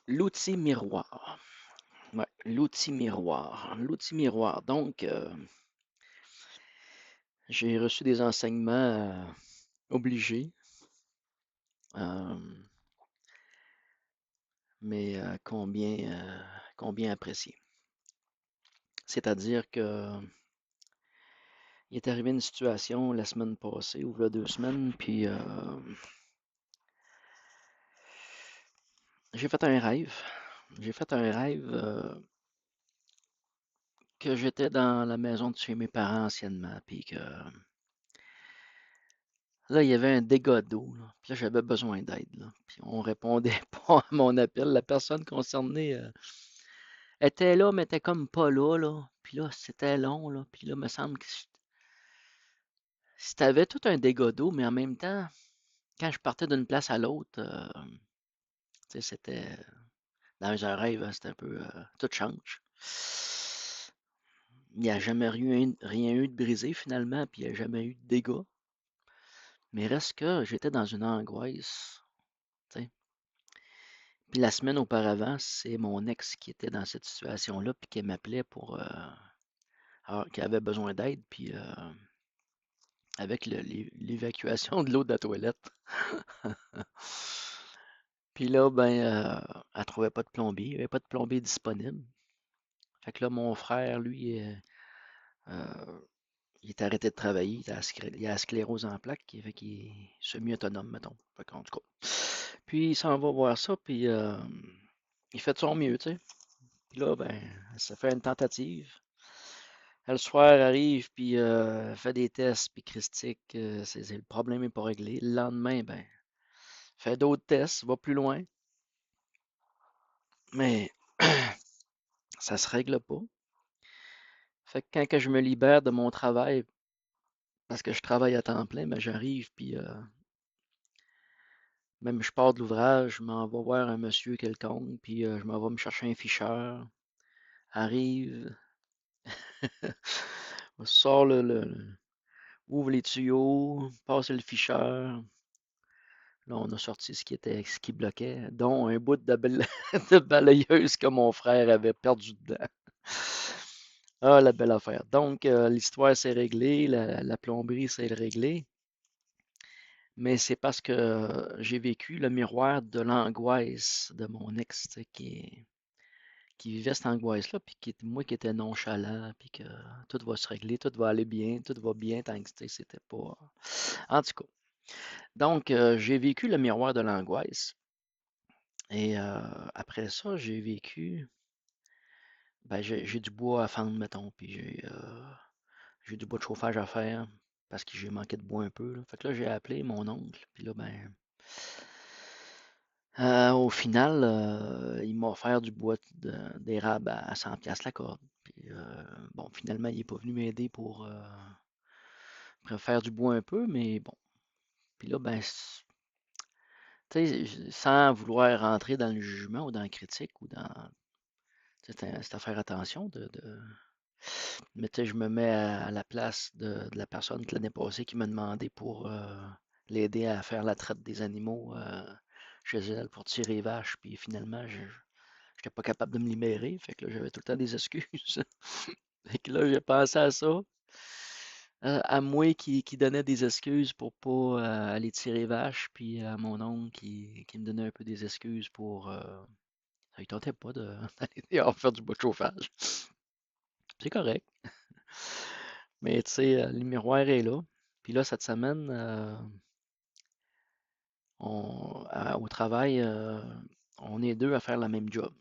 L'outil miroir. Ouais, l'outil miroir. L'outil miroir. Donc, j'ai reçu des enseignements obligés, euh, mais combien appréciés. C'est-à-dire que il est arrivé une situation la semaine passée, ou il y a 2 semaines, puis j'ai fait un rêve. J'ai fait un rêve que j'étais dans la maison de chez mes parents anciennement, puis que là, il y avait un dégât d'eau, là. Puis là, j'avais besoin d'aide, là. Puis on répondait pas à mon appel. La personne concernée était là, mais était comme pas là, là. Puis là, c'était long, là. Puis là, il me semble que c'était tout un dégât d'eau, mais en même temps, quand je partais d'une place à l'autre, tu sais, c'était dans un rêve, hein, c'était un peu tout change. Il n'y a jamais rien eu de brisé finalement, puis il n'y a jamais eu de dégâts. Mais reste que j'étais dans une angoisse, tu sais. Puis la semaine auparavant, c'est mon ex qui était dans cette situation-là, puis qui m'appelait pour alors, qui avait besoin d'aide, puis avec l'évacuation de l'eau de la toilette. Puis là, ben, elle trouvait pas de plombier, il n'y avait pas de plombier disponible. Fait que là, mon frère, lui, euh, il est arrêté de travailler, il a la sclérose en plaques, qui fait qu'il est semi-autonome, mettons. Fait qu'en tout cas. Puis il s'en va voir ça, puis il fait de son mieux, tu sais. Puis là, ben, ça fait une tentative. Le soir arrive, puis fait des tests, puis Christique, le problème n'est pas réglé. Le lendemain, ben, fait d'autres tests, va plus loin, mais ça se règle pas. Fait que quand que je me libère de mon travail, parce que je travaille à temps plein, ben, j'arrive, puis même je pars de l'ouvrage, je m'en vais voir un monsieur quelconque, puis je m'en vais me chercher un ficheur. Arrive, sort ouvre les tuyaux, passe le ficheur. Là, on a sorti ce qui bloquait, dont un bout de balayeuse que mon frère avait perdu dedans. Ah, la belle affaire. Donc, l'histoire s'est réglée, la plomberie s'est réglée, mais c'est parce que j'ai vécu le miroir de l'angoisse de mon ex, tu sais, qui vivait cette angoisse-là, puis moi qui étais nonchalant, puis que tout va se régler, tout va aller bien, tout va bien, tant que tu sais, c'était pas. En tout cas. Donc, j'ai vécu le miroir de l'angoisse. Et après ça, j'ai vécu, ben, j'ai du bois à fendre, mettons, puis j'ai du bois de chauffage à faire parce que j'ai manqué de bois un peu, là. Fait que là, j'ai appelé mon oncle, puis là, ben, au final, il m'a offert du bois d'érable à 100 piastres la corde. Puis bon, finalement, il est pas venu m'aider pour faire du bois un peu, mais bon. Puis là, ben, tu sais, sans vouloir rentrer dans le jugement ou dans la critique ou dans, c'est à faire attention mais tu sais, je me mets à la place de la personne que l'année passée qui m'a demandé pour l'aider à faire la traite des animaux chez elle pour tirer les vaches. Puis finalement, je n'étais pas capable de me libérer. Fait que là, j'avais tout le temps des excuses. Fait que là, j'ai pensé à ça. À moi qui donnait des excuses pour pas aller tirer les vaches, puis à mon oncle qui me donnait un peu des excuses pour. Ça ne tentait pas d'aller faire du bois de chauffage. C'est correct. Mais tu sais, le miroir est là. Puis là, cette semaine, au travail, on est deux à faire la même job.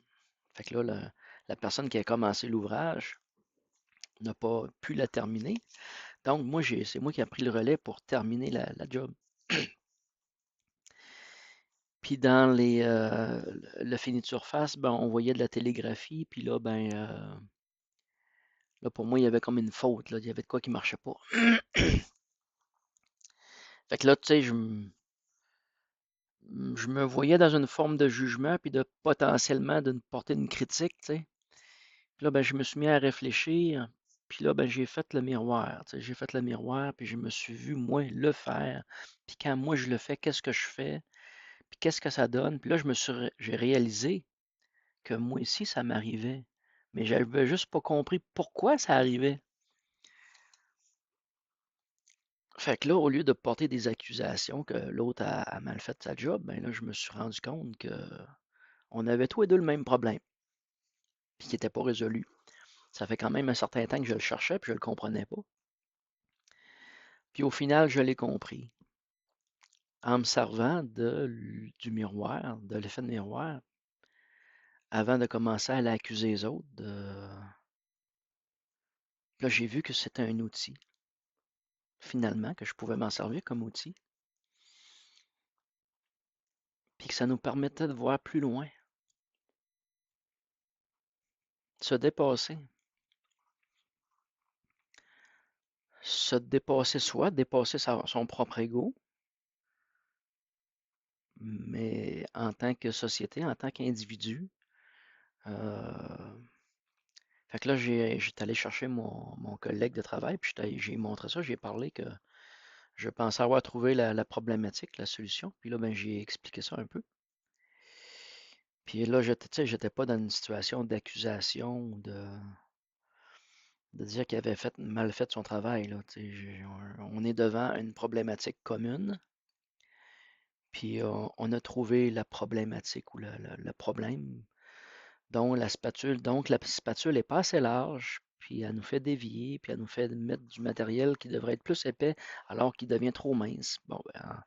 Fait que là, la personne qui a commencé l'ouvrage n'a pas pu la terminer. Donc, c'est moi qui ai pris le relais pour terminer la job. Puis dans le fini de surface, ben, on voyait de la télégraphie. Puis là, ben, là, pour moi, il y avait comme une faute. Là. Il y avait de quoi qui marchait pas. Fait que là, tu sais, je me voyais dans une forme de jugement, puis de potentiellement de porter une critique, tu sais. Puis là, ben, je me suis mis à réfléchir, puis là, ben, j'ai fait le miroir, tu sais. J'ai fait le miroir, puis je me suis vu, moi, le faire. Puis quand moi, je le fais, qu'est-ce que je fais? Puis qu'est-ce que ça donne? Puis là, j'ai réalisé que moi aussi, ça m'arrivait. Mais j'avais juste pas compris pourquoi ça arrivait. Fait que là, au lieu de porter des accusations que l'autre a mal fait sa job, ben là, je me suis rendu compte que on avait tous les deux le même problème, puis qui n'était pas résolu. Ça fait quand même un certain temps que je le cherchais, puis je le comprenais pas. Puis au final, je l'ai compris. En me servant du miroir, de l'effet de miroir, avant de commencer à aller accuser les autres, là, j'ai vu que c'était un outil, finalement, que je pouvais m'en servir comme outil, puis que ça nous permettait de voir plus loin, se dépasser. Se dépasser soi, dépasser son propre ego, mais en tant que société, en tant qu'individu. Fait que là, j'étais allé chercher mon collègue de travail, puis j'ai montré ça, j'ai parlé que je pensais avoir trouvé la problématique, la solution. Puis là, ben, j'ai expliqué ça un peu. Puis là, tu sais, j'étais pas dans une situation d'accusation, de dire qu'il avait mal fait son travail, là. Tu sais, on est devant une problématique commune, puis on a trouvé la problématique ou le problème, donc la spatule est pas assez large, puis elle nous fait dévier, puis elle nous fait mettre du matériel qui devrait être plus épais, alors qu'il devient trop mince. Bon, ben,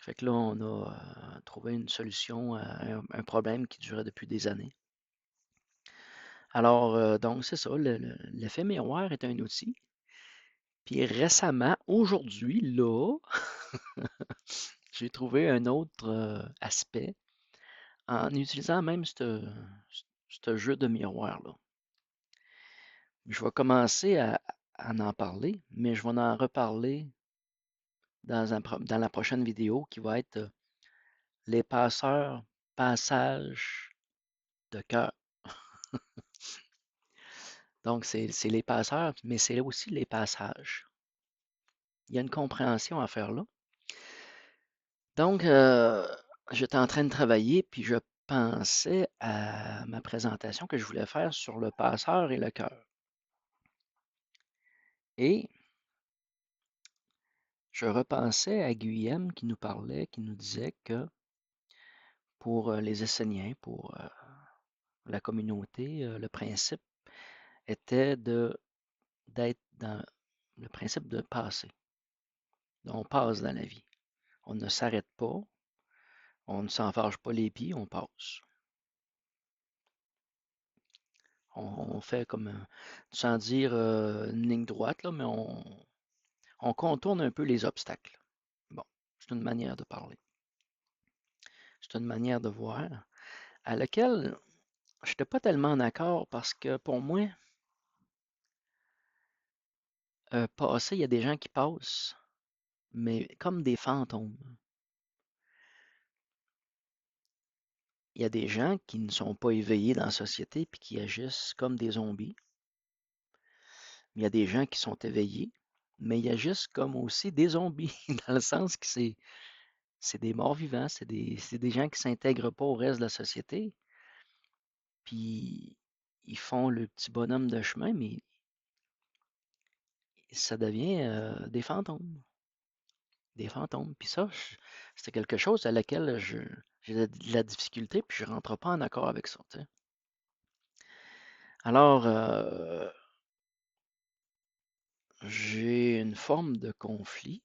fait que là, on a trouvé une solution à un problème qui durait depuis des années. Alors, donc, c'est ça, l'effet miroir est un outil. Puis récemment, aujourd'hui, là, j'ai trouvé un autre aspect en utilisant même ce jeu de miroir-là. Je vais commencer à en parler, mais je vais en reparler dans la prochaine vidéo qui va être les passages de cœur. Donc, c'est les passeurs, mais c'est aussi les passages. Il y a une compréhension à faire là. Donc, j'étais en train de travailler, puis je pensais à ma présentation que je voulais faire sur le passeur et le cœur. Et je repensais à Guyème qui nous parlait, qui nous disait que pour les Esséniens, pour la communauté, le principe était d'être dans le principe de passer. On passe dans la vie. On ne s'arrête pas, on ne s'enfarge pas les pieds, on passe. On fait comme, sans dire une ligne droite, là, mais on contourne un peu les obstacles. Bon, c'est une manière de parler. C'est une manière de voir à laquelle je n'étais pas tellement d'accord parce que pour moi, passer, il y a des gens qui passent, mais comme des fantômes. Il y a des gens qui ne sont pas éveillés dans la société puis qui agissent comme des zombies. Il y a des gens qui sont éveillés, mais ils agissent comme aussi des zombies, dans le sens que c'est des morts vivants, c'est des gens qui ne s'intègrent pas au reste de la société, puis ils font le petit bonhomme de chemin, mais ça devient des fantômes. Des fantômes. Puis ça, c'était quelque chose à laquelle j'ai de la difficulté, puis je ne rentre pas en accord avec ça. Tu sais. Alors, j'ai une forme de conflit,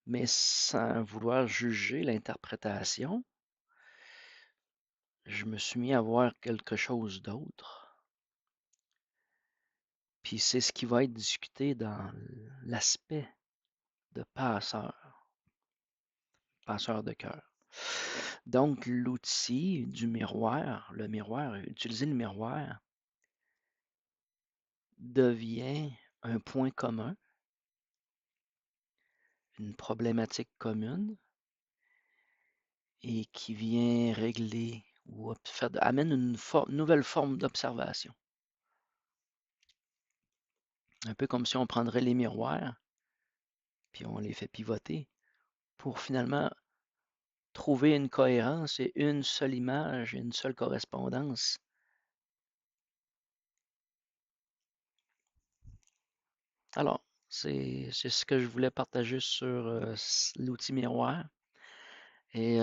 mais sans vouloir juger l'interprétation, je me suis mis à voir quelque chose d'autre. Puis c'est ce qui va être discuté dans l'aspect de passeur de cœur. Donc, l'outil du miroir, utiliser le miroir devient un point commun, une problématique commune et qui vient régler ou amène une nouvelle forme d'observation. Un peu comme si on prendrait les miroirs puis on les fait pivoter pour finalement trouver une cohérence et une seule image, une seule correspondance. Alors, c'est ce que je voulais partager sur l'outil miroir. Et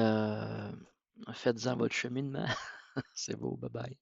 faites-en votre cheminement. C'est beau, bye bye.